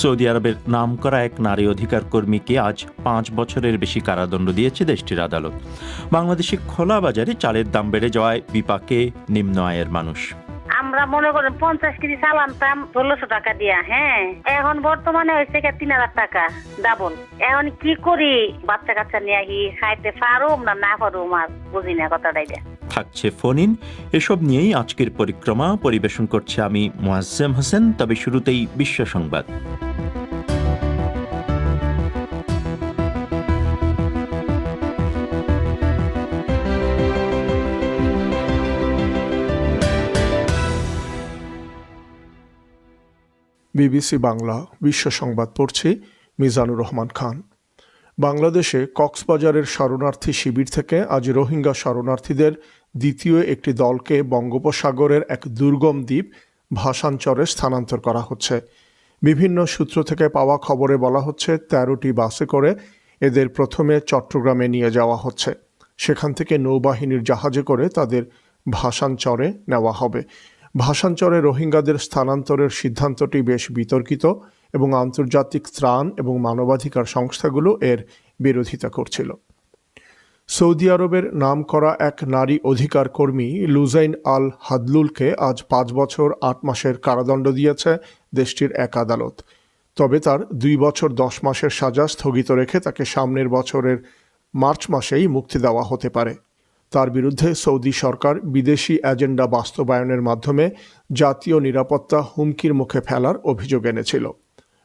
Saudi আরবের নামকরা এক নারী অধিকার কর্মীকে আজ ৫ বছরের বেশি কারাদণ্ড দিয়েছে দেশটির আদালত। বাংলাদেশে খোলা বাজারে চালের দাম বেড়ে যাওয়ায় বিপাকে নিম্ন আয়ের মানুষ। আমরা মনে করেন 50 কেজি চাল আনতাম 1600 টাকা দিয়া, এখন বর্তমানে হয়েছে 3000 টাকা ডাবল। এখন কি করি, বাচ্চা কাচ্চা নিয়ে খাইতে পারুম না পারুম আর বুঝি না কথাটাই। থাকছে ফোন ইন, এসব নিয়েই আজকের পরিক্রমা পরিবেশন করছে আমি মোয়াজ্জেম হোসেন। তবে শুরুতেই বিশ্ব সংবাদ। বিবিসি বাংলা বিশ্ব সংবাদ পড়ছি মিজানুর রহমান খান। বাংলাদেশে কক্সবাজারের শরণার্থী শিবির থেকে আজ রোহিঙ্গা শরণার্থীদের দ্বিতীয় একটি দলকে বঙ্গোপসাগরের এক দুর্গম দ্বীপ ভাসানচরে স্থানান্তর করা হচ্ছে। বিভিন্ন সূত্র থেকে পাওয়া খবরে বলা হচ্ছে ১৩টি বাসে করে এদের প্রথমে চট্টগ্রামে নিয়ে যাওয়া হচ্ছে। সেখান থেকে নৌবাহিনীর জাহাজে করে তাদের ভাসানচরে নেওয়া হবে। ভাসানচরে রোহিঙ্গাদের স্থানান্তরের সিদ্ধান্তটি বেশ বিতর্কিত এবং আন্তর্জাতিক ত্রাণ এবং মানবাধিকার সংস্থাগুলো এর বিরোধিতা করছিল। সৌদি আরবের নামকরা এক নারী অধিকার কর্মী লুজাইন আল হাদলুলকে আজ ৫ বছর ৮ মাসের কারাদণ্ড দিয়েছে দেশটির এক আদালত। তবে তার ২ বছর ১০ মাসের সাজা স্থগিত রেখে তাকে সামনের বছরের মার্চ মাসেই মুক্তি দেওয়া হতে পারে। তার বিরুদ্ধে সৌদি সরকার বিদেশি এজেন্ডা বাস্তবায়নের মাধ্যমে জাতীয় নিরাপত্তা হুমকির মুখে ফেলার অভিযোগ এনেছিল।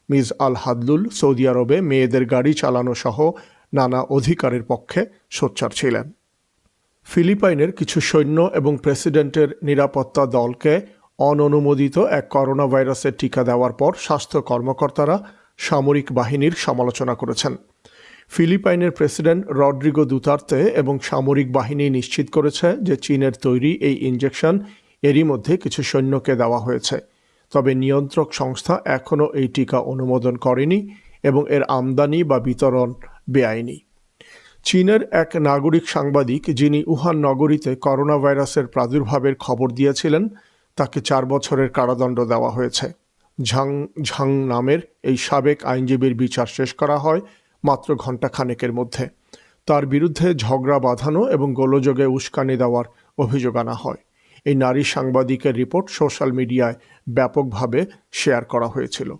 মিস আল হাদলুল সৌদি আরবে মেয়েদের গাড়ি চালানো সহ নানা অধিকারের পক্ষে সোচ্চার ছিলেন। ফিলিপাইনের কিছু সৈন্য এবং প্রেসিডেন্টের নিরাপত্তা দলকে অননুমোদিত এক করোনা ভাইরাসের টিকা দেওয়ার পর স্বাস্থ্য কর্মকর্তারা সামরিক বাহিনীর সমালোচনা করেছেন। ফিলিপাইনের প্রেসিডেন্ট রড্রিগো দুতার্তে এবং সামরিক বাহিনী নিশ্চিত করেছে যে চীনের তৈরি এই ইনজেকশন এরই মধ্যে কিছু সৈন্যকে দেওয়া হয়েছে। তবে নিয়ন্ত্রক সংস্থা এখনও এই টিকা অনুমোদন করেনি এবং এর আমদানি বা বিতরণ বেআইনি। চীনের এক নাগরিক সাংবাদিক যিনি উহান নগরীতে করোনা ভাইরাসের প্রাদুর্ভাবের খবর দিয়েছিলেন তাকে ৪ বছরের কারাদণ্ড দেওয়া হয়েছে। ঝাং নামের এই সাবেক আইনজীবীর বিচার শেষ করা হয় মাত্র ঘণ্টাখানেকের মধ্যে। তার বিরুদ্ধে ঝগড়া বাঁধানো এবং গোলযোগে উস্কানি দেওয়ার অভিযোগ আনা হয়। এই নারী সাংবাদিকের রিপোর্ট সোশ্যাল মিডিয়ায় ব্যাপকভাবে শেয়ার করা হয়েছিল।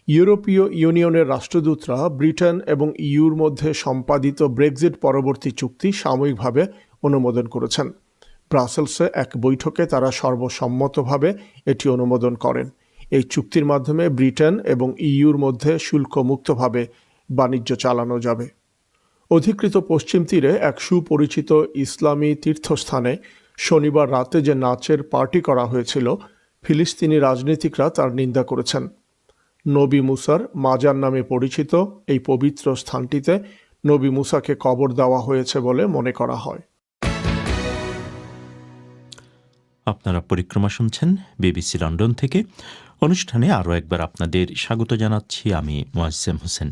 ইউরোপীয় ইউনিয়নের রাষ্ট্রদূতরা ব্রিটেন এবং ইউর মধ্যে সম্পাদিত ব্রেক্সিট পরবর্তী চুক্তি সাময়িকভাবে অনুমোদন করেছেন। ব্রাসেলসে এক বৈঠকে তারা সর্বসম্মতভাবে এটি অনুমোদন করেন। এই চুক্তির মাধ্যমে ব্রিটেন এবং ইউর মধ্যে শুল্কমুক্তভাবে বাণিজ্য চালানো যাবে। অধিকৃত পশ্চিম তীরে এক সুপরিচিত ইসলামী তীর্থস্থানে শনিবার রাতে যে নাচের পার্টি করা হয়েছিল, ফিলিস্তিনি রাজনীতিকরা তার নিন্দা করেছেন। নবী মুসার মাজার নামে পরিচিত এই পবিত্র স্থানটিতে নবী মুসাকে কবর দেওয়া হয়েছে বলে মনে করা হয়। আপনারা পরিক্রমা শুনছেন বিবিসি লন্ডন থেকে। অনুষ্ঠানে আরও একবার আপনাদের স্বাগত জানাচ্ছি আমি মোয়াজ্জেম হোসেন।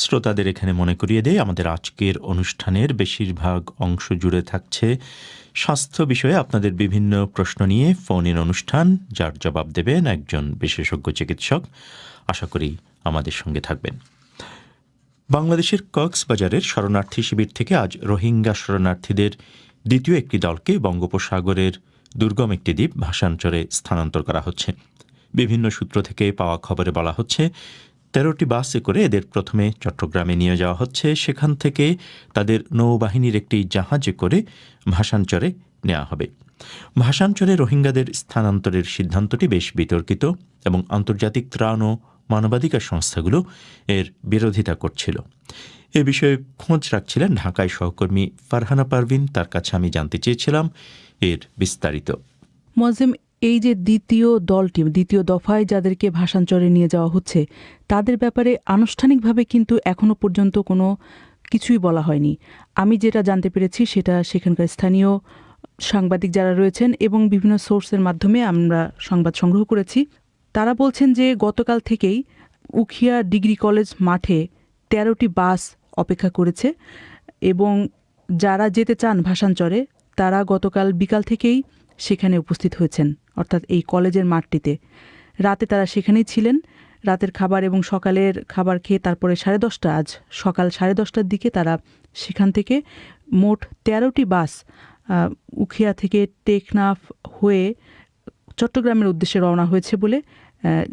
শ্রোতাদের এখানে মনে করিয়ে দেয়, আমাদের আজকের অনুষ্ঠানের বেশিরভাগ অংশ জুড়ে থাকছে স্বাস্থ্য বিষয়ে আপনাদের বিভিন্ন প্রশ্ন নিয়ে ফোন ইন অনুষ্ঠান, যার জবাব দেবেন একজন বিশেষজ্ঞ চিকিৎসক। আশা করি আমাদের সঙ্গে থাকবেন। বাংলাদেশের কক্সবাজারের শরণার্থী শিবির থেকে আজ রোহিঙ্গা শরণার্থীদের দ্বিতীয় একটি দলকে বঙ্গোপসাগরের দুর্গম একটি দ্বীপ ভাসানচরে স্থানান্তর করা হচ্ছে। বিভিন্ন সূত্র থেকে পাওয়া খবরে বলা হচ্ছে ১৩টি বাসে করে এদের প্রথমে চট্টগ্রামে নিয়ে যাওয়া হচ্ছে। সেখান থেকে তাদের নৌবাহিনীর একটি জাহাজে করে ভাসানচরে নেওয়া হবে। ভাসানচরে রোহিঙ্গাদের স্থানান্তরের সিদ্ধান্তটি বেশ বিতর্কিত এবং আন্তর্জাতিক ত্রাণ ও মানবাধিকার সংস্থাগুলো এর বিরোধিতা করছিল। এ বিষয়ে খোঁজ রাখছিলেন ঢাকায় সহকর্মী ফারহানা পারভিন। তার কাছে আমি জানতে চেয়েছিলাম এর বিস্তারিত। মোয়াজ্জেম, এই যে দ্বিতীয় দফায় যাদেরকে ভাসানচরে নিয়ে যাওয়া হচ্ছে, তাদের ব্যাপারে আনুষ্ঠানিকভাবে কিন্তু এখনো পর্যন্ত কোনো কিছুই বলা হয়নি। আমি যেটা জানতে পেরেছি সেটা সেখানকার স্থানীয় সাংবাদিক যারা রয়েছেন এবং বিভিন্ন সোর্সের মাধ্যমে আমরা সংবাদ সংগ্রহ করেছি, তারা বলছেন যে গতকাল থেকেই উখিয়া ডিগ্রি কলেজ মাঠে ১৩টি বাস অপেক্ষা করেছে এবং যারা যেতে চান ভাসানচরে তারা গতকাল বিকাল থেকেই সেখানে উপস্থিত হয়েছেন, অর্থাৎ এই কলেজের মাঠটিতে। রাতে তারা সেখানেই ছিলেন। রাতের খাবার এবং সকালের খাবার খেয়ে তারপরে 10:30 আজ সকাল 10:30টার দিকে তারা সেখান থেকে মোট 13টি বাস উখিয়া থেকে টেকনাফ হয়ে চট্টগ্রামের উদ্দেশ্যে রওনা হয়েছে বলে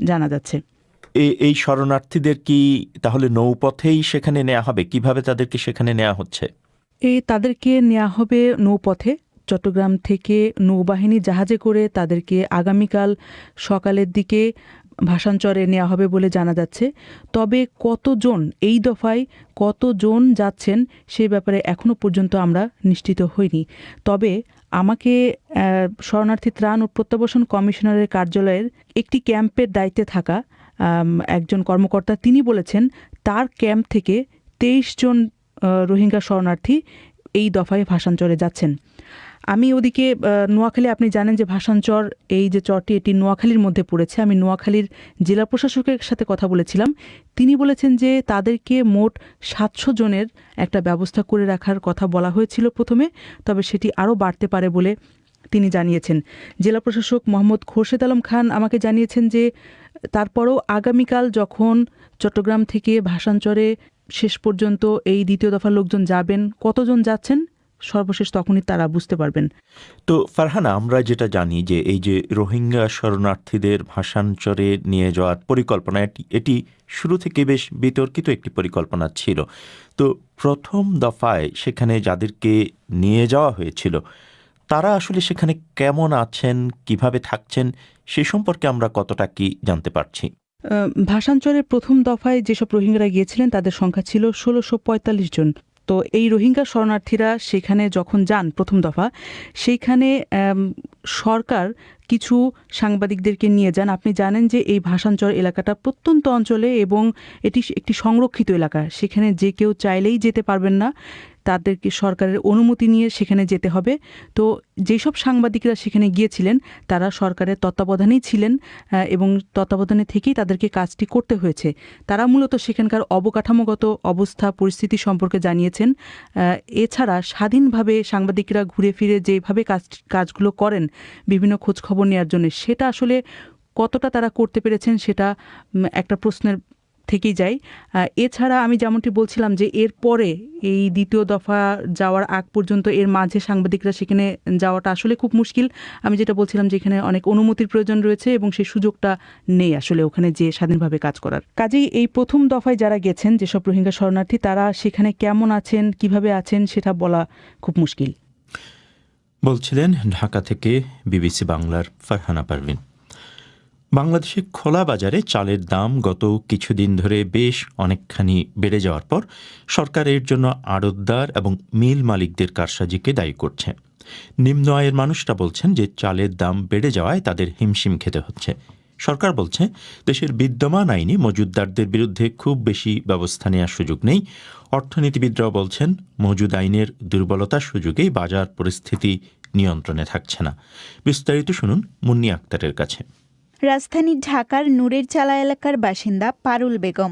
জানা যাচ্ছে। এই শরণার্থীদের কি তাহলে নৌপথেই সেখানে নেওয়া হবে? কিভাবে তাদেরকে সেখানে নেওয়া হচ্ছে? তাদেরকে নেওয়া হবে নৌপথে। চট্টগ্রাম থেকে নৌবাহিনী জাহাজে করে তাদেরকে আগামীকাল সকালের দিকে ভাসানচরে নেওয়া হবে বলে জানা যাচ্ছে। তবে কতজন এই দফায় কতজন যাচ্ছেন সে ব্যাপারে এখনও পর্যন্ত আমরা নিশ্চিত হইনি। তবে আমাকে শরণার্থী ত্রাণ ও প্রত্যাবাসন কমিশনারের কার্যালয়ের একটি ক্যাম্পের দায়িত্বে থাকা একজন কর্মকর্তা তিনি বলেছেন তার ক্যাম্প থেকে 23 জন রোহিঙ্গা শরণার্থী এই দফায় ভাসানচরে যাচ্ছেন। আমি ওদিকে নোয়াখালী, আপনি জানেন যে ভাসানচর এই যে চরটি এটি নোয়াখালীর মধ্যে পড়েছে। আমি নোয়াখালীর জেলা প্রশাসকের সাথে কথা বলেছিলাম। তিনি বলেছেন যে তাদেরকে মোট 700 জনের একটা ব্যবস্থা করে রাখার কথা বলা হয়েছিল প্রথমে, তবে সেটি আরও বাড়তে পারে বলে তিনি জানিয়েছেন। জেলা প্রশাসক মোহাম্মদ খোরশেদ আলম খান আমাকে জানিয়েছেন যে তারপরও আগামীকাল যখন চট্টগ্রাম থেকে ভাসানচরে শেষ পর্যন্ত এই দ্বিতীয় দফার লোকজন যাবেন, কতজন যাচ্ছেন সর্বশেষ তখনই তারা বুঝতে পারবেন। তো ফারহানা, আমরা যেটা জানি যে এই যে রোহিঙ্গা শরণার্থীদের ভাসানচরে নিয়ে যাওয়ার পরিকল্পনা এটি শুরু থেকে বেশ বিতর্কিত একটি পরিকল্পনা ছিল। তো প্রথম দফায় সেখানে যাদেরকে নিয়ে যাওয়া হয়েছিল তারা আসলে সেখানে কেমন আছেন, কিভাবে থাকছেন সে সম্পর্কে আমরা কতটা কি জানতে পারছি? ভাসানচরের প্রথম দফায় যেসব রোহিঙ্গারা গিয়েছিলেন তাদের সংখ্যা ছিল 1645 জন। তো এই রোহিঙ্গা শরণার্থীরা সেখানে যখন যান প্রথম দফা, সেইখানে সরকার কিছু সাংবাদিকদেরকে নিয়ে যান। আপনি জানেন যে এই ভাসানচর এলাকাটা প্রত্যন্ত অঞ্চলে এবং এটি একটি সংরক্ষিত এলাকা। সেখানে যে কেউ চাইলেই যেতে পারবেন না, তাদেরকে সরকারের অনুমতি নিয়ে সেখানে যেতে হবে। তো যেসব সাংবাদিকরা সেখানে গিয়েছিলেন তারা সরকারের তত্ত্বাবধানেই ছিলেন এবং তত্ত্বাবধানে থেকেই তাদেরকে কাজটি করতে হয়েছে। তারা মূলত সেখানকার অবকাঠামোগত অবস্থা পরিস্থিতি সম্পর্কে জানিয়েছেন। এছাড়া স্বাধীনভাবে সাংবাদিকরা ঘুরে ফিরে যেভাবে কাজগুলো করেন বিভিন্ন খোঁজখবর নেওয়ার জন্য, সেটা আসলে কতটা তারা করতে পেরেছেন সেটা একটা প্রশ্নের থেকেই যায়। এছাড়া আমি যেমনটি বলছিলাম যে এর পরে এই দ্বিতীয় দফা যাওয়ার আগ পর্যন্ত এর মাঝে সাংবাদিকরা সেখানে যাওয়াটা আসলে খুব মুশকিল। আমি যেটা বলছিলাম যে এখানে অনেক অনুমতির প্রয়োজন রয়েছে এবং সেই সুযোগটা নেই আসলে ওখানে যে স্বাধীনভাবে কাজ করার। কাজেই এই প্রথম দফায় যারা গেছেন যেসব রোহিঙ্গা শরণার্থী তারা সেখানে কেমন আছেন, কিভাবে আছেন সেটা বলা খুব মুশকিল। বলছিলেন ঢাকা থেকে বিবিসি বাংলার ফারহানা পারভিন। বাংলাদেশে খোলা বাজারে চালের দাম গত কিছুদিন ধরে বেশ অনেকখানি বেড়ে যাওয়ার পর সরকার এর জন্য আড়তদার এবং মিল মালিকদের কারসাজিকে দায়ী করছে। নিম্ন আয়ের মানুষরা বলছেন যে চালের দাম বেড়ে যাওয়ায় তাদের হিমশিম খেতে হচ্ছে। সরকার বলছে দেশের বিদ্যমান আইনে মজুতদারদের বিরুদ্ধে খুব বেশি ব্যবস্থা নেওয়ার সুযোগ নেই। অর্থনীতিবিদরাও বলছেন মজুদ আইনের দুর্বলতার সুযোগেই বাজার পরিস্থিতি নিয়ন্ত্রণে থাকছে না। বিস্তারিত শুনুন মুন্নি আক্তারের কাছে। রাজধানী ঢাকার নূরের চালা এলাকার বাসিন্দা পারুল বেগম।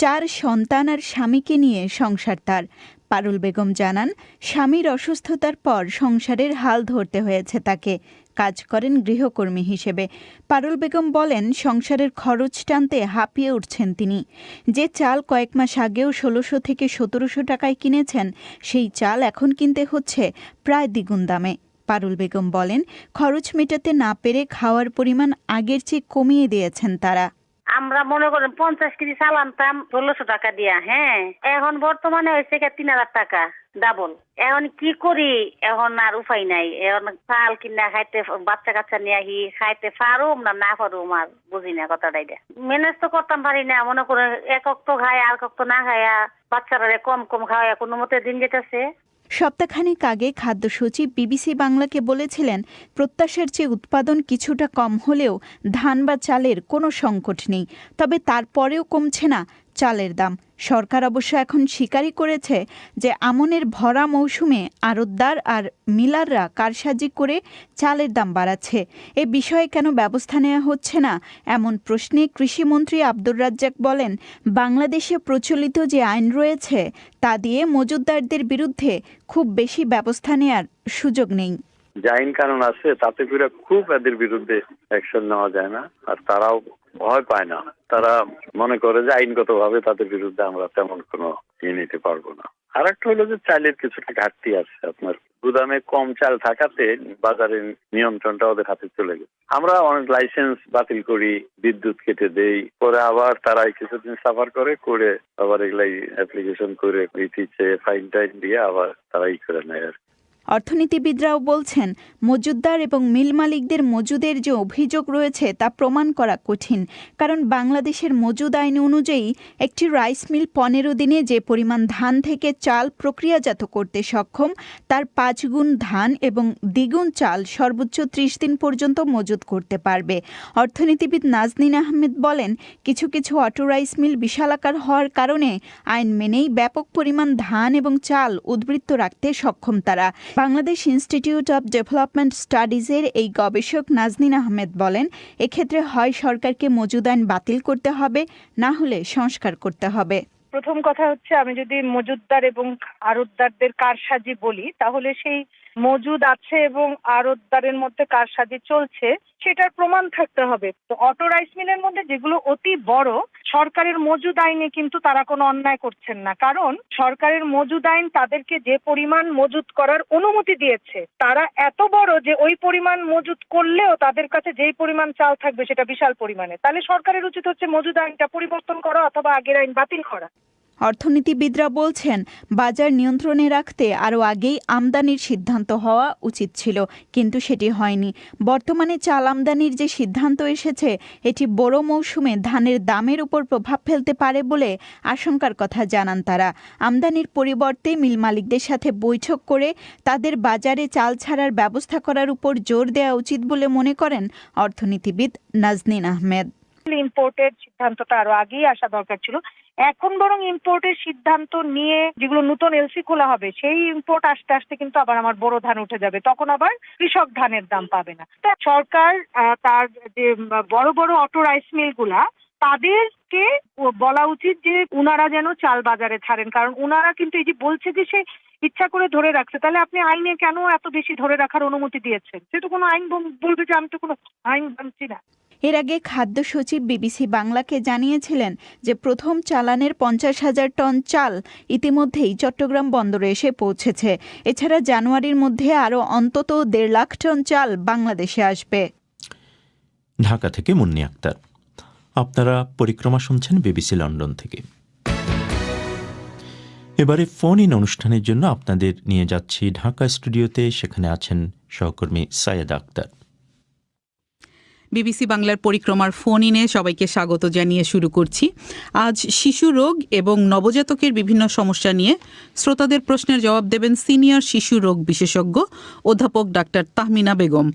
4 সন্তান আর স্বামীকে নিয়ে সংসার তার। পারুল বেগম জানান, স্বামীর অসুস্থতার পর সংসারের হাল ধরতে হয়েছে তাকে। কাজ করেন গৃহকর্মী হিসেবে। পারুল বেগম বলেন, সংসারের খরচ টানতে হাঁপিয়ে উঠছেন তিনি। যে চাল কয়েক মাস আগেও 1600 থেকে 1700 টাকায় কিনেছেন, সেই চাল এখন কিনতে হচ্ছে প্রায় দ্বিগুণ দামে। পারুল বেগম বলেন, খরচ মেটাতে না পেরে খাওয়ার পরিমাণ আগের চেয়ে কমিয়ে দিয়েছেন তারা। আমরা মনে করেন 50 কেজি চাল আনতাম 1600 টাকা দিয়া, হ্যাঁ, এখন বর্তমানে হয়েছে 3000 টাকা ডাবল। এখন কি করি, এখন আর উপায় নাই। এখন চাল কিনা খাইতে বাচ্চা কাচ্চা নিয়ে আহি খাইতে পারুম না পারুম আর বুঝি না কথাটাই। ম্যানেজ তো করতাম পারি না। মনে করেন একক তো খায় আর একক তো না খায়া বাচ্চারা কম কম খাওয়া কোনো মতে দিন যেতেছে। সপ্তাহখানেক আগে খাদ্য সচিব বিবিসি বাংলাকে বলেছিলেন, প্রত্যাশার চেয়ে উৎপাদন কিছুটা কম হলেও ধান বা চালের কোনো সংকট নেই। তবে তারপরেও কমছে না চালের দাম। সরকার অবশ্য এখন স্বীকারই করেছে যে আমনের ভরা মৌসুমে আড়তদার আর মিলাররা কারসাজি করে চালের দাম বাড়াচ্ছে। এ বিষয়ে কেন ব্যবস্থা নেওয়া হচ্ছে না এমন প্রশ্নে কৃষিমন্ত্রী আব্দুর রাজ্জাক বলেন, বাংলাদেশে প্রচলিত যে আইন রয়েছে তা দিয়ে মজুতদারদের বিরুদ্ধে খুব বেশি ব্যবস্থা নেওয়ার সুযোগ নেই। যে আইন কানুন আছে তাতে করে খুব এদের বিরুদ্ধে অ্যাকশন নেওয়া যায় না, আর তারাও ভয় পায় না। তারা মনে করে যে আইনগতভাবে তাদের বিরুদ্ধে আমরা তেমন কোনো নিতে পারবো না। আর একটা হলো যে চালের কিছুটা ঘাটতি আছে, আপনার গুদামে কম চাল থাকাতে বাজারের নিয়ন্ত্রণটা ওদের হাতে চলে গেছে। আমরা অনেক লাইসেন্স বাতিল করি, বিদ্যুৎ কেটে দেই, পরে আবার তারা কিছুদিন সাফার করে আবার এগুলাই অ্যাপ্লিকেশন করে ফাইন টাইন দিয়ে আবার তারা করে নেয় আর। অর্থনীতিবিদরাও বলছেন, মজুতদার এবং মিল মালিকদের মজুদের যে অভিযোগ রয়েছে তা প্রমাণ করা কঠিন। কারণ বাংলাদেশের মজুদ আইন অনুযায়ী একটি রাইস মিল 15 দিনে যে পরিমাণ ধান থেকে চাল প্রক্রিয়াজাত করতে সক্ষম, তার 5 গুণ ধান এবং দ্বিগুণ চাল সর্বোচ্চ 30 দিন পর্যন্ত মজুত করতে পারবে। অর্থনীতিবিদ নাজনীন আহমেদ বলেন, কিছু কিছু অটো রাইস মিল বিশালাকার হওয়ার কারণে আইন মেনেই ব্যাপক পরিমাণ ধান এবং চাল উদ্বৃত্ত রাখতে সক্ষম তারা। বাংলাদেশ ইনস্টিটিউট অব ডেভেলপমেন্ট স্টাডিজের এই গবেষক নাজনীন আহমেদ বলেন, এক্ষেত্রে হয় সরকারকে মজুদ আইন বাতিল করতে হবে, না হলে সংস্কার করতে হবে। প্রথম কথা হচ্ছে, আমি যদি মজুতদার এবং আড়তদারদের কারসাজি বলি, তাহলে সেই মজুদ আছে এবং আড়তদারের মধ্যে কারসাজি চলছে সেটার প্রমাণ থাকতে হবে। তো অটো রাইস মিলের মধ্যে যেগুলো অতি বড়, সরকারের মজুদ আইনে কিন্তু তারা কোনো অন্যায় করছেন না, কারণ সরকারের মজুদ আইন তাদেরকে যে পরিমাণ মজুদ করার অনুমতি দিয়েছে, তারা এত বড় যে ওই পরিমাণ মজুদ করলেও তাদের কাছে যেই পরিমাণ চাল থাকবে সেটা বিশাল পরিমাণে। তাহলে সরকারের উচিত হচ্ছে মজুদ আইনটা পরিবর্তন করা অথবা আগের আইন বাতিল করা। অর্থনীতিবিদরা বলছেন, বাজার নিয়ন্ত্রণে রাখতে আরও আগেই আমদানির সিদ্ধান্ত হওয়া উচিত ছিল, কিন্তু সেটি হয়নি। বর্তমানে চাল আমদানির যে সিদ্ধান্ত এসেছে, এটি বড় মৌসুমে ধানের দামের উপর প্রভাব ফেলতে পারে বলে আশঙ্কার কথা জানান তারা। আমদানির পরিবর্তে মিল মালিকদের সাথে বৈঠক করে তাদের বাজারে চাল ছাড়ার ব্যবস্থা করার উপর জোর দেওয়া উচিত বলে মনে করেন অর্থনীতিবিদ নাজনীন আহমেদ। ইম্পোর্টের সিদ্ধান্তটা আরো আগেই আসা দরকার ছিল। এখন বরং ইম্পোর্টের সিদ্ধান্ত নিয়ে যেগুলো নতুন এলসি খোলা হবে, সেই ইম্পোর্ট আসতে আসতে কিন্তু আবার আমার বড় ধান উঠে যাবে, তখন আবার কৃষক ধানের দাম পাবে না। তা সরকার তার যে বড় বড় অটো রাইস মিল গুলা, তাদেরকে বলা উচিত যে উনারা যেন চাল বাজারে ছাড়েন, কারণ উনারা কিন্তু এই যে বলছে যে সে ইচ্ছা করে ধরে রাখছে, তাহলে আপনি আইনে কেন এত বেশি ধরে রাখার অনুমতি দিয়েছেন? সে তো কোনো আইন বলবে যে আমি তো কোনো আইন মানছি না। এর আগে খাদ্য সচিব বিবিসি বাংলাকে জানিয়েছিলেন যে প্রথম চালানের 50,000 টন চাল ইতিমধ্যেই চট্টগ্রাম বন্দরে এসে পৌঁছেছে। এছাড়া জানুয়ারির মধ্যে আরও অন্তত 1.5 লাখ টন চাল বাংলাদেশে আসবে। ঢাকা থেকে মুন্নি আক্তার। আপনারা পরিক্রমা শুনছেন বিবিসি লন্ডন থেকে। এবারে ফোন ইন অনুষ্ঠানের জন্য আপনাদের নিয়ে যাচ্ছি ঢাকা স্টুডিওতে। সেখানে আছেন সহকর্মী সায়েদা আক্তার। বিবিসি বাংলার পরিক্রমার ফোন ইনে সবাইকে স্বাগত জানিয়ে শুরু করছি। আজ শিশু রোগ এবং নবজাতকের বিভিন্ন সমস্যা নিয়ে শ্রোতাদের প্রশ্নের জবাব দেবেন সিনিয়র শিশু রোগ বিশেষজ্ঞ অধ্যাপক ডাক্তার তাহমিনা বেগম,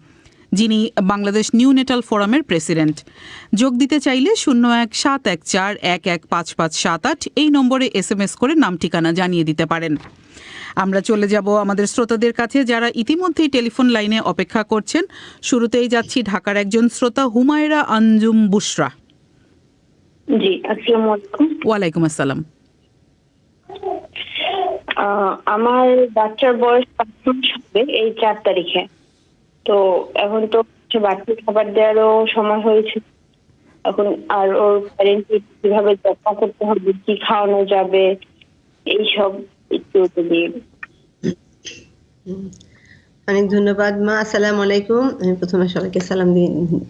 যিনি বাংলাদেশ নিউনেটাল ফোরামের প্রেসিডেন্ট। যোগ দিতে চাইলে 017114115578 এই নম্বরে SMS করে নাম ঠিকানা জানিয়ে দিতে পারেন। আমরা চলে যাব আমাদের শ্রোতাদের কাছে যারা ইতিমধ্যেই টেলিফোন লাইনে অপেক্ষা করছেন। শুরুতেই যাচ্ছি ঢাকার একজন শ্রোতা হুমায়রা আঞ্জুম বুশরা। জি, আসসালামু আলাইকুম। ওয়ালাইকুম আসসালাম। আমার বাচ্চার বয়স 5 মাস হবে এই 4 তারিখে। তো এখন তো বাড়তি খাবার দেওয়ারও সময় হয়েছে। এখন আর ওর প্যারেন্টকে কিভাবে যত্ন করতে হবে, কি খাওয়ানো যাবে, এইসব একটু দিয়ে। অনেক ধন্যবাদ মা। আসসালামু আলাইকুম। আমি প্রথমে সবাইকে সালাম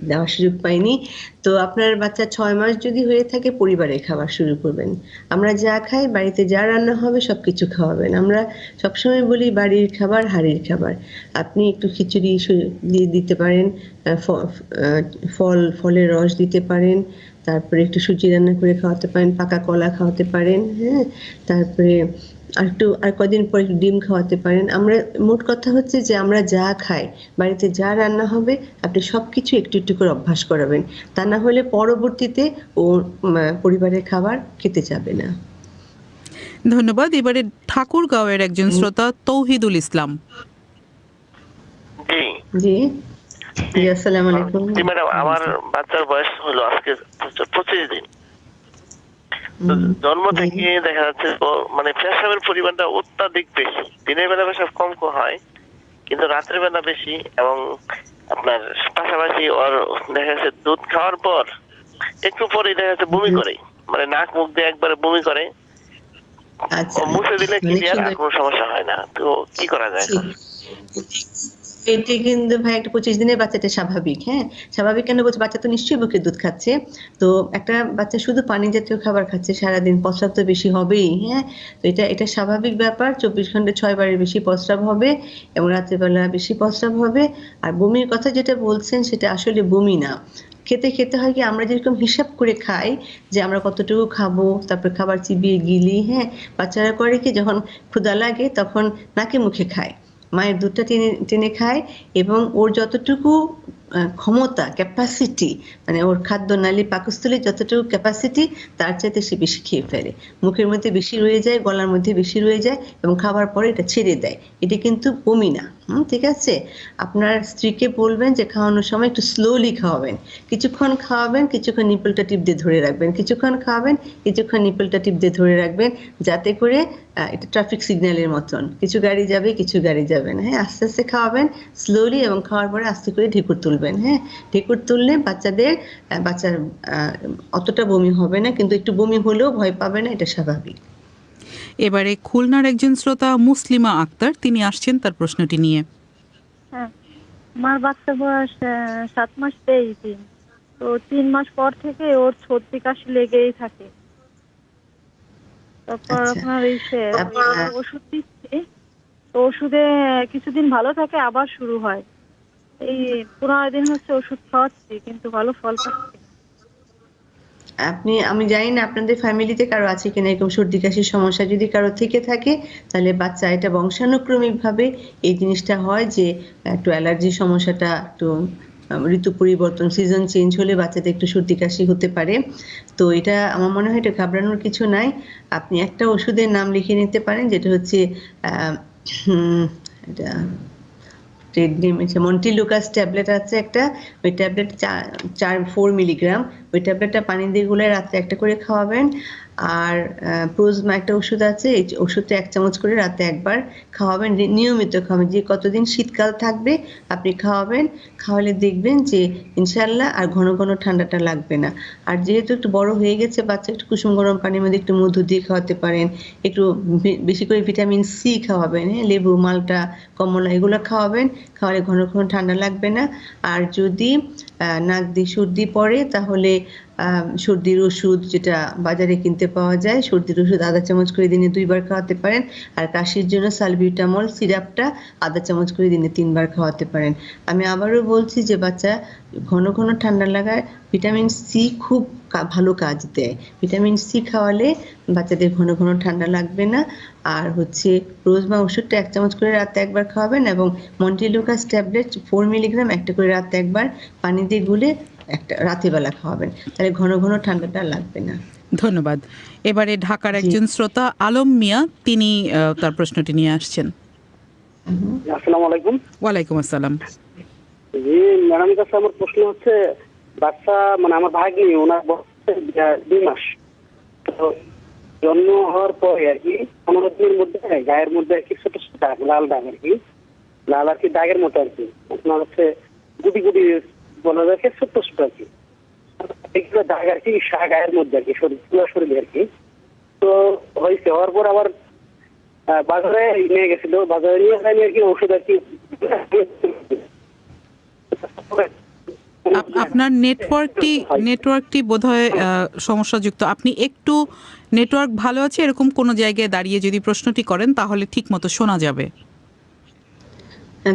দেওয়ার সুযোগ পাইনি। তো আপনার বাচ্চা 6 মাস যদি হয়ে থাকে পরিবারের খাবার শুরু করবেন। আমরা যা খাই, বাড়িতে যা রান্না হবে সবকিছু খাওয়াবেন। আমরা সবসময় বলি বাড়ির খাবার হাড়ির খাবার। আপনি একটু খিচুড়ি দিয়ে দিতে পারেন, ফলের রস দিতে পারেন, তারপরে একটু সুজি রান্না করে খাওয়াতে পারেন, পাকা কলা খাওয়াতে পারেন, হ্যাঁ, তারপরে আর কদিন পর একটু ডিম খাওয়াতে পারেন। আমরা মোট কথা হচ্ছে যে আমরা যা খাই, বাড়িতে যা রান্না হবে আপনি সবকিছু একটু একটু করে অভ্যাস করাবেন। তা না হলে পরবর্তীতে ও পরিবারের খাবার খেতে যাবে না। ধন্যবাদ। এবারে ঠাকুরগাঁওয়ের একজন শ্রোতা তৌহিদুল ইসলাম। জি জি, আসসালামু আলাইকুম। ম্যাডাম, আমার বাচ্চার বয়স হলো আজকে 25 দিন। জন্ম থেকে দেখা যাচ্ছে মানে পেশাবের পরিমাণটা অত্যাধিক বেশি। দিনের বেলা পেশাব কম হয়, কিন্তু রাত্রের বেলা বেশি। এবং আপনার পাশাপাশি ওর দেখা যাচ্ছে দুধ খাওয়ার পর একটু পরে দেখা যাচ্ছে বমি করে, মানে নাক মুখ দিয়ে একবারে বমি করে। আচ্ছা, মুছে দিলে অনেক ক্লিয়ার, আর সুন্দর। কোনো সমস্যা হয় না। তো কি করা যায়? এটি কিন্তু ভাই একটা 25 দিনের বাচ্চাটা স্বাভাবিক। হ্যাঁ, স্বাভাবিক কেন বলছি, বাচ্চা তো নিশ্চয়ই বুকের দুধ খাচ্ছে। তো একটা বাচ্চা শুধু পানি জাতীয় খাবার খাচ্ছে সারাদিন, প্রস্রাব তো বেশি হবেই। হ্যাঁ, তো এটা স্বাভাবিক ব্যাপার। 24 ঘন্টায় 6 বারের বেশি প্রস্রাব হবে এবং রাত্রেবেলা বেশি প্রস্রাব হবে। আর বমির কথা যেটা বলছেন সেটা আসলে বমি না। খেতে হয় কি, আমরা যেরকম হিসাব করে খাই যে আমরা কতটুকু খাবো, তারপর খাবার চিবিয়ে গিলি। হ্যাঁ, বাচ্চারা করে কি, যখন ক্ষুধা লাগে তখন নাকে মুখে খায়, মায়ের দুধটা টেনে টেনে খায় এবং ওর যতটুকু ক্ষমতা, ক্যাপাসিটি, মানে ওর খাদ্য নালী পাকস্থলীর যতটুকু ক্যাপাসিটি তার চাইতে সে বেশি খেয়ে ফেলে। মুখের মধ্যে বেশি রয়ে যায়, গলার মধ্যে বেশি রয়ে যায় এবং খাবার পরে এটা ছেড়ে দেয়। এটা কিন্তু বমি না। ঠিক আছে, আপনার স্ত্রীকে বলবেন যে খাওয়ানোর সময় একটু স্লোলি খাওয়াবেন, কিছুক্ষণ খাওয়াবেন, কিছুক্ষণ নিপলটা টিপ দিয়ে ধরে রাখবেন, কিছুক্ষণ খাওয়াবেন, কিছুক্ষণ নিপলটা টিপ দিয়ে ধরে রাখবেন, যাতে করে এটা ট্রাফিক সিগন্যালের মতন, কিছু গাড়ি যাবে কিছু গাড়ি যাবে না। হ্যাঁ, আস্তে আস্তে খাওয়াবেন স্লোলি এবং খাওয়ার পরে আস্তে করে ঢেকুর তুলবেন। হ্যাঁ, ঢেকুর তুললে বাচ্চার অতটা বমি হবে না, কিন্তু একটু বমি হলেও ভয় পাবে না, এটা স্বাভাবিক। এবারে খুলনার একজন শ্রোতা মুসলিমা আক্তার, তিনি আসছেন তার প্রশ্নটি নিয়ে। হ্যাঁ, আমার বাচ্চার বয়স 7 মাস 23 দিন। তো 3 মাস পর থেকে ওর সর্দি কাশি লেগেই থাকে। তারপর আপনার ওষুধ দিচ্ছি, তো ওষুধে কিছুদিন ভালো থাকে, আবার শুরু হয়। এই 15 দিন হচ্ছে ওষুধ খাওয়াচ্ছি, কিন্তু ভালো ফল পাচ্ছি। আমি জানি না আপনাদের ফ্যামিলিতে কারো আছে কিনা এরকম সর্দি কাশির সমস্যা। যদি কারো থেকে থাকে তাহলে বাচ্চা এটা বংশানুক্রমিক ভাবে এই জিনিসটা হয়, যে একটু অ্যালার্জির সমস্যাটা, একটু ঋতু পরিবর্তন, সিজন চেঞ্জ হলে বাচ্চাদের একটু সর্দি কাশি হতে পারে। তো এটা আমার মনে হয় এটা ঘাবড়ানোর কিছু নাই। আপনি একটা ওষুধের নাম লিখে নিতে পারেন, যেটা হচ্ছে এটা মন্টিলুকাস ট্যাবলেট আছে একটা, ওই ট্যাবলেট 4 মিলিগ্রাম, ওই ট্যাবলেটটা পানি দিয়ে গুলে রাত্রে একটা করে খাওয়াবেন। আর প্রোজমা একটা ওষুধ আছে, এই ওষুধটা 1 চামচ করে রাতে একবার খাওয়াবেন, নিয়মিত খাওয়াবেন। যে কতদিন শীতকাল থাকবে আপনি খাওয়াবেন, খাওয়ালে দেখবেন যে ইনশাল্লাহ আর ঘন ঘন ঠান্ডাটা লাগবে না। আর যেহেতু একটু বড় হয়ে গেছে বাচ্চা, একটু কুসুম গরম পানির মধ্যে একটু মধু দিয়ে খাওয়াতে পারেন, একটু বেশি করে ভিটামিন সি খাওয়াবেন। হ্যাঁ, লেবু, মালটা, কমলা এগুলো খাওয়াবেন, খাওয়ালে ঘন ঘন ঠান্ডা লাগবে না। আর যদি নাক দিয়ে সর্দি পড়ে তাহলে সর্দির ওষুধ যেটা বাজারে কিনতে পাওয়া যায়, সর্দির ওষুধ 1/2 চামচ করে দিনে 2 বার খাওয়াতে পারেন। আর কাশির জন্য সালবিউটামল সিরাপটা 1/2 চামচ করে দিনে 3 বার খাওয়াতে পারেন। আমি আবারও বলছি যে বাচ্চা ঘন ঘন ঠান্ডা লাগায় ভিটামিন সি খুব ভালো কাজ দেয়। ভিটামিন সি খাওয়ালে বাচ্চাদের ঘন ঘন ঠান্ডা লাগবে না। আর হচ্ছে রোজমা ওষুধটা 1 চামচ করে রাতে একবার খাওয়াবেন এবং মন্টিলুকাস ট্যাবলেট 4 মিলিগ্রাম একটা করে রাতে একবার পানি দিয়ে গুলে একটা রাতেবেলা খাওয়াবেন, তাহলে ঘন ঘন ঠান্ডাটা লাগবে না। ধন্যবাদ। এবারে ঢাকার একজন শ্রোতা আলম মিয়া, তিনি তার প্রশ্নটি নিয়ে আসছেন। আসসালামু আলাইকুম। ওয়ালাইকুম আসসালাম। জি ম্যাডাম, কাছে আমার প্রশ্ন হচ্ছে, বাচ্চা মানে আমার ভাগ্নি, ওনার বয়স 2 মাস। তো জন্ম হওয়ার পরে আর কি 15 দিনের মধ্যে গায়ের মধ্যে আর কি ছোট ছোট দাগ, লাল দাগ আর কি, লাল আর কি দাগের মতো আর কি, আপনার হচ্ছে গুটি গুটি বলা যায়, ছোট্ট ছোট আর কি, এগুলো দাগ আর কি গায়ের মধ্যে আর কি, পুরো শরীরে আর কি। তো হয়েছে, হওয়ার পর আবার বাজারে নিয়ে গেছিল, বাজারে নিয়ে যায়নি আর কি, ওষুধ আর কি। আপনার নেটওয়ার্কটি বোধহয় সমস্যাযুক্ত। আপনি একটু নেটওয়ার্ক ভালো আছে এরকম কোনো জায়গায় দাঁড়িয়ে যদি প্রশ্নটি করেন তাহলে ঠিক মতো শোনা যাবে।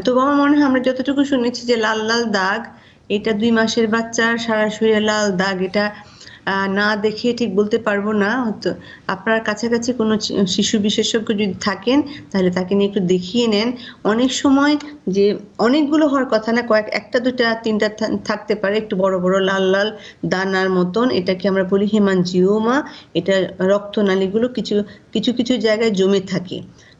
তো আমার মনে হয় আমরা যতটুকু শুনেছি যে লাল লাল দাগ, এটা 2 মাসের বাচ্চার সারা শরীরে লাল দাগ, এটা না দেখে ঠিক বলতে পারবো না। হয়তো আপনার কাছাকাছি কোনো শিশু বিশেষজ্ঞ যদি থাকেন তাহলে তাকে নিয়ে একটু দেখিয়ে নেন। অনেক সময় যে অনেকগুলো হওয়ার কথা না, একটা দুটা তিনটা থাকতে পারে, একটু বড় বড় লাল লাল দানার মতন, এটাকে আমরা বলি হেমানজিওমা। এটা রক্তনালীগুলো কিছু কিছু জায়গায় জমে থাকে।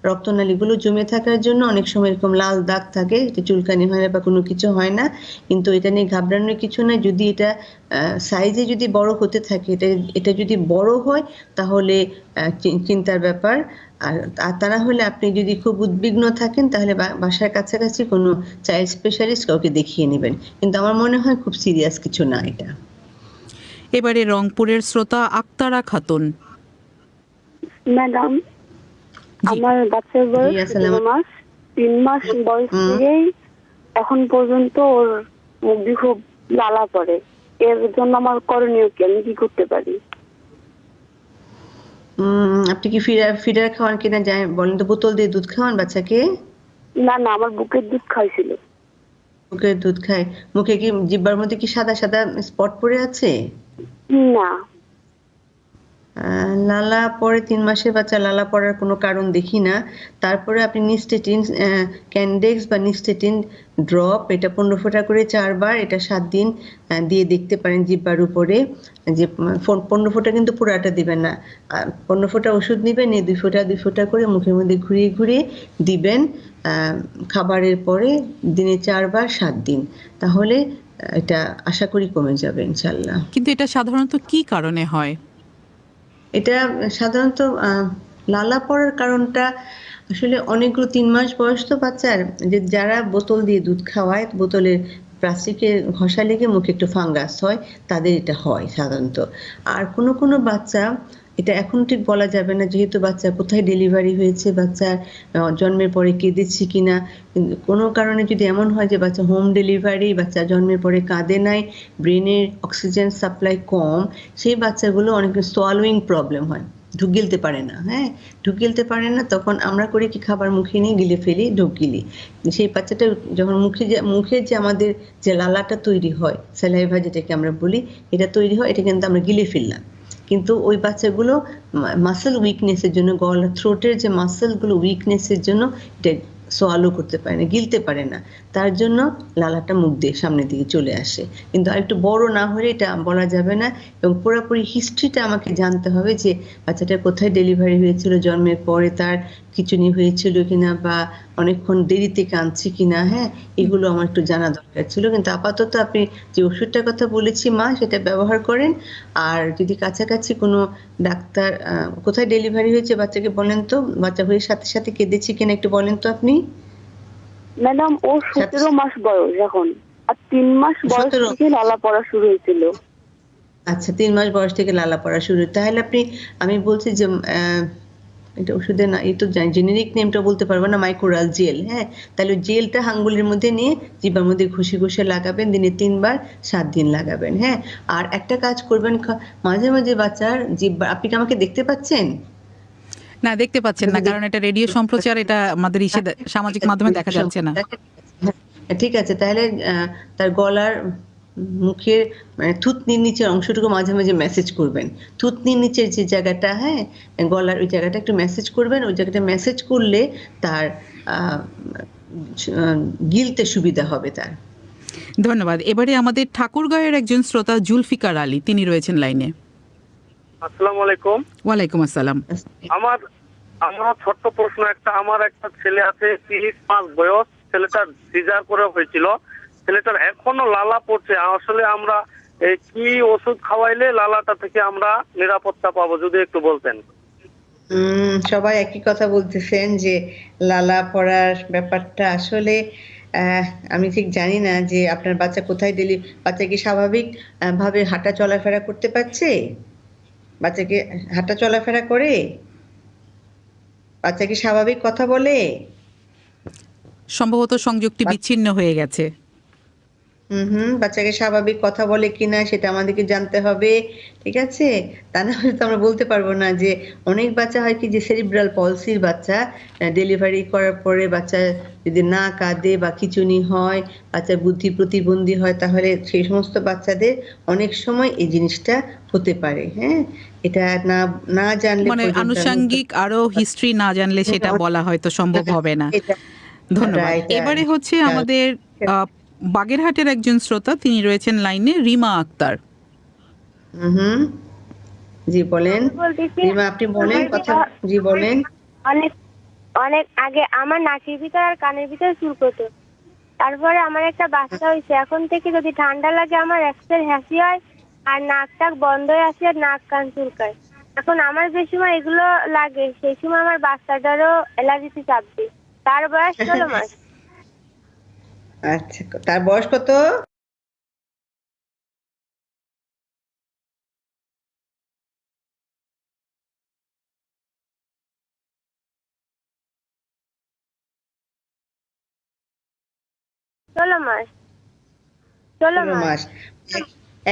রক্তনালীগুলো জমে থাকার জন্য অনেক সময় এরকম লাল দাগ থাকে, এটা চুলকানি হয় না বা কোনো কিছু হয় না, কিন্তু এটা নিয়ে ঘাবড়ানোর কিছু না। যদি এটা সাইজে যদি বড় হতে থাকে, এটা যদি বড় হয় তাহলে চিন্তার ব্যাপার। আর তা না হলে আপনি যদি খুব উদ্বিগ্ন থাকেন তাহলে বাসার কাছাকাছি কোনো চাইল্ড স্পেশালিস্ট কাউকে দেখিয়ে নেবেন, কিন্তু আমার মনে হয় খুব সিরিয়াস কিছু না এটা। এবারে রংপুরের শ্রোতা আক্তারা খাতুন। ম্যাডাম, জি। আমার বাচ্চার জি, বয়স আসসালামু 17 মাস। 3 মাস বয়স থেকেই এখন পর্যন্ত ওর মুখ দিয়ে খুব লালা পড়ে। এর জন্য আমার করণীয় কি, আমি কি করতে পারি? আপনি কি ফিডার খাওয়ান কিনা বলেন তো? বোতল দিয়ে দুধ খাওয়ান বাচ্চাকে? না না, আমার বুকের দুধ খাইছিল। মুখের দুধ খায়। মুখে কি জিহ্বার মধ্যে কি সাদা সাদা স্পট পড়ে আছে? না। লালা পরে 3 মাসের বাচ্চা লালা পড়ার কোনো কারণ দেখি না। তারপরে আপনি নিস্টেটিন ক্যান্ডেক্স বা নিস্টেটিন ড্রপ, এটা 15 ফোঁটা করে 4 বার, এটা 7 দিন দিয়ে দেখতে পারেন জিহ্বার উপরে। যে 15 ফোঁটা কিন্তু পুরাটা দিবেন না, 15 ফোঁটা ওষুধ নেবেন, এই 2 ফোঁটা করে মুখের মধ্যে ঘুরিয়ে ঘুরিয়ে দিবেন খাবারের পরে, দিনে 4 বার 7 দিন। তাহলে এটা আশা করি কমে যাবে ইনশাল্লাহ। কিন্তু এটা সাধারণত কি কারণে হয়? এটা সাধারণত লালা পড়ার কারণটা আসলে অনেকগুলো, 3 মাস বয়স তো বাচ্চার, যে যারা বোতল দিয়ে দুধ খাওয়ায়, বোতলের প্লাস্টিকের ঘষা লেগে মুখে একটু ফাঙ্গাস হয়, তাদের এটা হয় সাধারণত। আর কোনো বাচ্চা, এটা এখন ঠিক বলা যাবে না যেহেতু বাচ্চা কোথায় ডেলিভারি হয়েছে, বাচ্চার জন্মের পরে কেঁদেছি কিনা। কোনো কারণে যদি এমন হয় যে বাচ্চা হোম ডেলিভারি, বাচ্চা জন্মের পরে কাঁদে নাই, ব্রেনের অক্সিজেন সাপ্লাই কম, সেই বাচ্চাগুলো অনেক সোয়ালোয়িং প্রবলেম হয়, ঢুক গিলতে পারে না। ঢুক গিলতে পারে না, তখন আমরা করি কি, খাবার মুখে নিয়ে গিলে ফেলি, ঢুক গিলি। সেই বাচ্চাটা যখন মুখে যে আমাদের যে লালাটা তৈরি হয়, স্যালাইভা যেটাকে আমরা বলি, এটা তৈরি হয়, এটা কিন্তু আমরা গিলে ফেললাম। কিন্তু ওই বাচ্চাগুলো মাসেল উইকনেসের জন্য, গলা থ্রোটের যে মাসেলগুলো উইকনেসের জন্য এটা সোয়ালো করতে পারে না, গিলতে পারে না, তার জন্য লালাটা মুখ দিয়ে সামনের দিকে চলে আসে। কিন্তু আর একটু বড় না হলে এটা বলা যাবে না, এবং পুরোপুরি হিস্ট্রিটা আমাকে জানতে হবে যে বাচ্চাটা কোথায় ডেলিভারি হয়েছিল, জন্মের পরে তার খিঁচুনি হয়েছিল কিনা, বা অনেকক্ষণ দেরিতে কাঁদছে কিনা। এগুলো আমার একটু জানা দরকার ছিল। কিন্তু আপাতত আপনি যে ওষুধটার কথা বলেছি মা, সেটা ব্যবহার করেন। আর যদি কাছাকাছি কোনো ডাক্তার, কোথায় ডেলিভারি হয়েছে বাচ্চাকে বলেন তো, বাচ্চা হয়ে সাথে সাথে কেঁদেছি কিনা একটু বলেন তো আপনি। ম্যাডাম, ও 17 মাস বয়স এখন, আর 3 মাস বয়স থেকে লালা পড়া শুরু হয়েছিল। আচ্ছা, 3 মাস বয়স থেকে লালা পড়া শুরু। তাহলে আমি বলছি যে এটা ওষুধের না, এই তো জেনেরিক নেমটা বলতে পারবো না, মাইক্রোরাল জেল। তাহলে জেলটা আঙ্গুলের মধ্যে নিয়ে জিহ্বার মধ্যে ঘষে লাগাবেন, দিনে 3 বার 7 দিন লাগাবেন। আর একটা কাজ করবেন, মাঝে মাঝে বাচ্চার জিহ্বা, আপনি কি আমাকে দেখতে পাচ্ছেন? না, দেখতে পাচ্ছেন না, কারণ এটা রেডিও সম্প্রচার, এটা আমাদের সামাজিক মাধ্যমে দেখা যাচ্ছে না। ঠিক আছে, তাহলে তার গলার, মুখের থুতনির নিচের অংশটুকু মাঝে মাঝে মেসেজ করবেন। থুতনির নিচের যে জায়গাটা, গলার ওই জায়গাটা একটু মেসেজ করবেন। ওই জায়গাটা মেসেজ করলে তার গিলতে সুবিধা হবে তার। ধন্যবাদ। এবারে আমাদের ঠাকুরগাঁয়ের একজন শ্রোতা জুলফিকার আলী, তিনি রয়েছেন লাইনে। আসসালামু আলাইকুম। ওয়ালাইকুম আসসালাম। আমার ছোট্ট প্রশ্ন একটা, আমার একটা ছেলে আছে 30 মাস বয়স, ছেলেটার সিজার করে হয়েছিল, ছেলেটার এখনো লালা পড়ছে। আসলে আমরা কি ওষুধ খাওয়াইলে লালাটা থেকে আমরা নিরাপত্তা পাবো, যদি একটু বলতেন। সবাই একই কথা বলতেছেন যে লালা পড়ার ব্যাপারটা আসলে আমি ঠিক জানি না যে আপনার বাচ্চা কোথায় বাচ্চা কি স্বাভাবিক ভাবে হাঁটা চলাফেরা করতে পারছে? বাচ্চাকে হাঁটা চলাফেরা করে? বাচ্চা কি স্বাভাবিক কথা বলে? সম্ভবত সংযোগটি বিচ্ছিন্ন হয়ে গেছে। বাচ্চাকে স্বাভাবিক কথা বলে কিনা সেটা আমাদেরকে জানতে হবে, ঠিক আছে? তা না হলে তো আমরা বলতে পারবো না। যে অনেক বাচ্চা হয় কি, যে সেরিব্রাল পলসির বাচ্চা, ডেলিভারি করার পরে বাচ্চা যদি না কাঁদে বা খিঁচুনি হয়, বাচ্চার বুদ্ধি প্রতিবন্ধী হয়, তাহলে সেই সমস্ত বাচ্চাদের অনেক সময় এই জিনিসটা হতে পারে। এটা না জানলে, মানে আনুষঙ্গিক আরো হিস্ট্রি না জানলে সেটা বলা হয়তো সম্ভব হবে না। ধন্যবাদ। এবারে হচ্ছে আমাদের বাগেরহাটের একজন শ্রোতা, তিনি রয়েছেন লাইনে, রিমা আক্তার। জি বলেন রিমা, আপনি বলেন কথা। জি বলেন। অনেক আগে আমার নাকের ভিতর আর কানের ভিতর চুল করতো, তারপরে আমার একটা বাচ্চা হয়েছে। এখন থেকে যদি ঠান্ডা লাগে আমার এক্সের হাসি হয়, আর নাক টাক বন্ধ হয়ে আসে, আর নাক কান চুলকায়। এখন আমার যে সময় এগুলো লাগে, সেই সময় আমার বাচ্চাটারও অ্যালার্জিতে চাপ দিই। তার বয়স 16 মাস। আচ্ছা, তার বয়স কত? 16 মাস।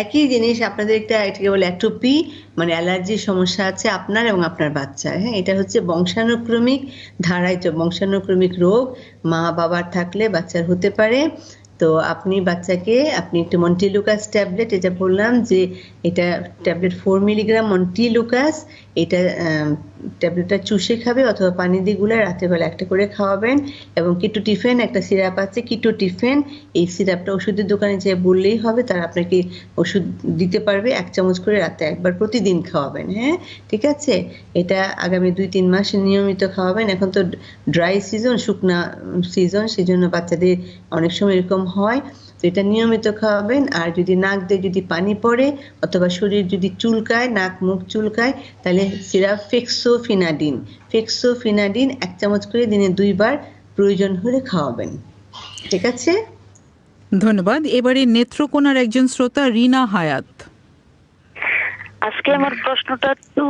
একই জিনিস আপনাদের এটাকে বলে অ্যাট্রোপি, মানে অ্যালার্জির সমস্যা আছে আপনার এবং আপনার বাচ্চার। হ্যাঁ, এটা হচ্ছে বংশানুক্রমিক ধারায় বংশানুক্রমিক রোগ, মা বাবার থাকলে বাচ্চার হতে পারে। তো আপনি বাচ্চাকে একটু মন্টিলুকাস ট্যাবলেট, এটা বললাম যে এটা ট্যাবলেট 4 মিলিগ্রাম মন্টিলুকাস, এটা ট্যাবলেটটা চুষে খাবে অথবা পানি দিয়ে গুলে রাতেরবেলা একটা করে খাওয়াবেন। এবং কিটোটিফেন একটা সিরাপ আছে, কিটোটিফেন, এই সিরাপটা ওষুধের দোকানে যেয়ে বললেই হবে, তারা আপনাকে ওষুধ দিতে পারবে। 1 চামচ করে রাতে একবার প্রতিদিন খাওয়াবেন। হ্যাঁ, ঠিক আছে। এটা আগামী 2-3 মাস নিয়মিত খাওয়াবেন। এখন তো ড্রাই সিজন, শুকনা সিজন, সেজন্য বাচ্চাদের অনেক সময় এরকম হয়। তো এটা নিয়মিত খাওয়াবেন। আর যদি নাক দিয়ে যদি পানি পড়ে অথবা শরীর যদি চুলকায়, নাক মুখ চুলকায়, তাহলে সিরাপ ফেক্সোফিনাডিন 1 চামচ করে দিনে 2 বার প্রয়োজন হলে খাওয়াবেন। ঠিক আছে, ধন্যবাদ। এবারে নেত্রকোনার একজন শ্রোতা রিনা হায়াত। আজকে আমার প্রশ্নটা একটু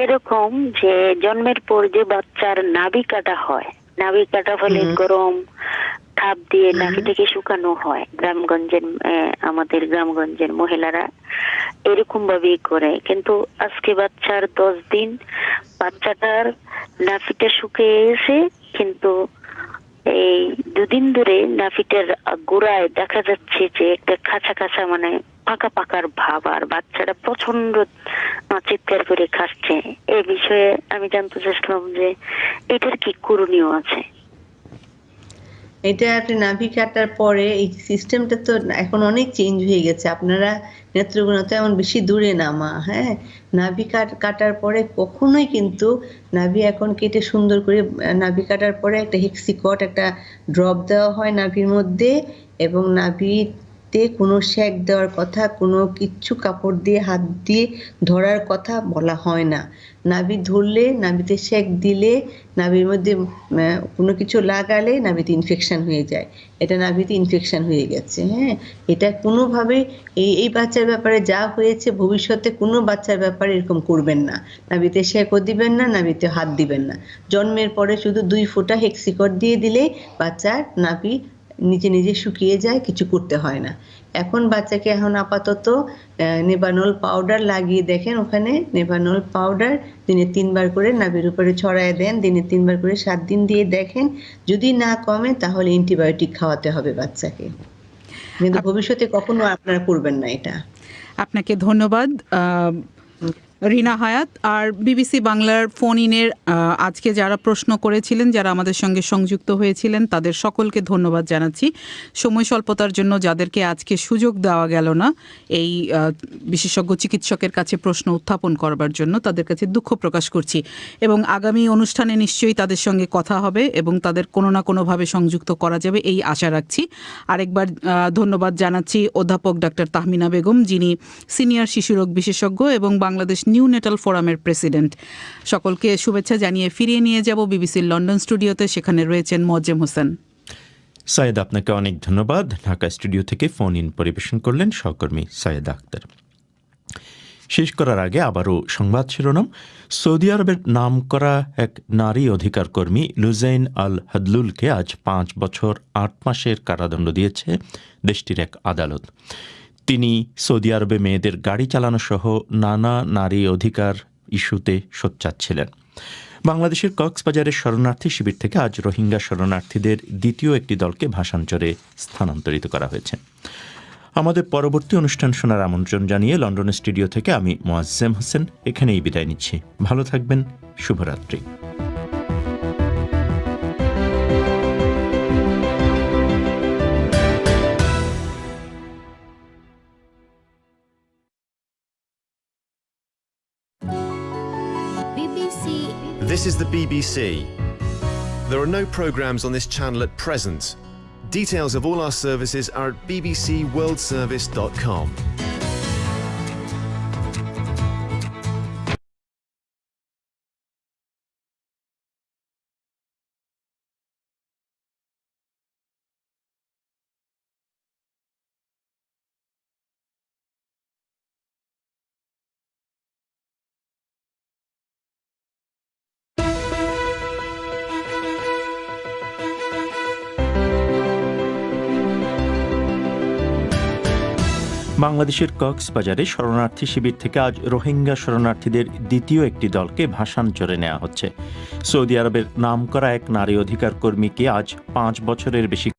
এরকম যে জন্মের পর যে বাচ্চার নাভি কাটা হয়, নাভি কাটা ফলে গরম তাপ দিয়ে নাভিটাকে শুকানো হয়, আমাদের গ্রামগঞ্জের মহিলারা এরকম ভাবেই করে। কিন্তু আজকে বাচ্চার 10 দিন, বাচ্চাটার নাভিটা শুকিয়ে গেছে, কিন্তু এই 2 দিন ধরে নাভিটার গোড়ায় দেখা যাচ্ছে যে একটা খাঁচা খাঁচা, মানে পাকা পাকার ভাব, আর বাচ্চাটা প্রচন্ড চিৎকার করে খাচ্ছে। এই বিষয়ে আমি জানতে চাইছিলাম যে এটার কি করণীয় আছে। এটা আপনি নাভি কাটার পরে এই সিস্টেমটা তো এখন অনেক চেঞ্জ হয়ে গেছে। আপনারা নেত্রকোনা তো এমন বেশি দূরে না মা। হ্যাঁ, নাভি কাটার পরে কখনোই কিন্তু নাভি এখন কেটে সুন্দর করে নাভি কাটার পরে একটা হেক্সিকট, একটা ড্রপ দেওয়া হয় নাভির মধ্যে, এবং নাভিতে কোনো সেক দেওয়ার কথা, কোনো কিচ্ছু কাপড় দিয়ে হাত দিয়ে ধরার কথা বলা হয় না। নাভি ধরলে, নাভিতে সেক দিলে, নাভির মধ্যে কোনো কিছু লাগালে নাভিতে ইনফেকশন হয়ে যায়। এটা নাভিতে ইনফেকশন হয়ে গেছে। হ্যাঁ, এটা কোনোভাবেই এই বাচ্চার ব্যাপারে যা হয়েছে ভবিষ্যতে কোনো বাচ্চার ব্যাপারে এরকম করবেন না। নাভিতে সেকও দিবেন না, নাভিতে হাত দিবেন না। জন্মের পরে শুধু 2 ফোঁটা হেক্সিকট দিয়ে দিলেই বাচ্চার নাভি নিজে নিজে শুকিয়ে যায়, কিছু করতে হয় না। এখন বাচ্চাকে আপাতত নেভানোল পাউডার লাগিয়ে দেখেন, ওখানে নেভানোল পাউডার দিনে 3 বার করে নাভির উপরে ছড়ায় দেন, দিনে 3 বার করে 7 দিন দিয়ে দেখেন। যদি না কমে তাহলে অ্যান্টিবায়োটিক খাওয়াতে হবে বাচ্চাকে, কিন্তু ভবিষ্যতে কখনো আপনারা করবেন না এটা। আপনাকে ধন্যবাদ রিনা হায়াত। আর বিবিসি বাংলার ফোন ইনের আজকে যারা প্রশ্ন করেছিলেন, যারা আমাদের সঙ্গে সংযুক্ত হয়েছিলেন, তাদের সকলকে ধন্যবাদ জানাচ্ছি। সময় স্বল্পতার জন্য যাদেরকে আজকে সুযোগ দেওয়া গেল না এই বিশেষজ্ঞ চিকিৎসকের কাছে প্রশ্ন উত্থাপন করবার জন্য, তাদের কাছে দুঃখ প্রকাশ করছি। এবং আগামী অনুষ্ঠানে নিশ্চয়ই তাদের সঙ্গে কথা হবে এবং তাদের কোনো না কোনোভাবে সংযুক্ত করা যাবে, এই আশা রাখছি। আরেকবার ধন্যবাদ জানাচ্ছি অধ্যাপক ডাক্তার তাহমিনা বেগম, যিনি সিনিয়র শিশুরোগ বিশেষজ্ঞ এবং বাংলাদেশ নিউ নেটাল ফোরামের প্রেসিডেন্ট। সকলকে শুভেচ্ছা জানিয়ে ফিরিয়ে নিয়ে যাব বিবিসির লন্ডন স্টুডিওতে, সেখানে রয়েছেন মোয়াজ্জেম হোসেন। সায়েদ, আপনাকে অনেক ধন্যবাদ। ঢাকা স্টুডিও থেকে ফোন ইন পরিবেশন করলেন সহকর্মী সায়েদ আক্তার। শেষ করার আগে আবারও সংবাদ শিরোনাম। সৌদি আরবের নাম করা এক নারী অধিকার কর্মী লুজাইন আল হাদলুলকে আজ 5 বছর 8 মাসের কারাদণ্ড দিয়েছে দেশটির এক আদালত। তিনি সৌদি আরবে মেয়েদের গাড়ি চালানো সহ নানা নারী অধিকার ইস্যুতে সোচ্চার ছিলেন। বাংলাদেশের কক্সবাজারের শরণার্থী শিবির থেকে আজ রোহিঙ্গা শরণার্থীদের দ্বিতীয় একটি দলকে ভাষান্তরে স্থানান্তরিত করা হয়েছে। আমাদের পরবর্তী অনুষ্ঠান শোনার আমন্ত্রণ জানিয়ে লন্ডনের স্টুডিও থেকে আমি মোয়াজ্জেম হোসেন এখানেই বিদায় নিচ্ছি। ভালো থাকবেন, শুভরাত্রি। This is the BBC. There are no programmes on this channel at present. Details of all our services are at bbcworldservice.com. বাংলাদেশের কক্সবাজারে শরণার্থী শিবির থেকে আজ রোহিঙ্গা শরণার্থীদের দ্বিতীয় একটি দলকে ভাসানচরে নেওয়া হচ্ছে। সৌদি আরবের নামকরা এক নারী অধিকার কর্মীকে আজ 5 বছরের বেশি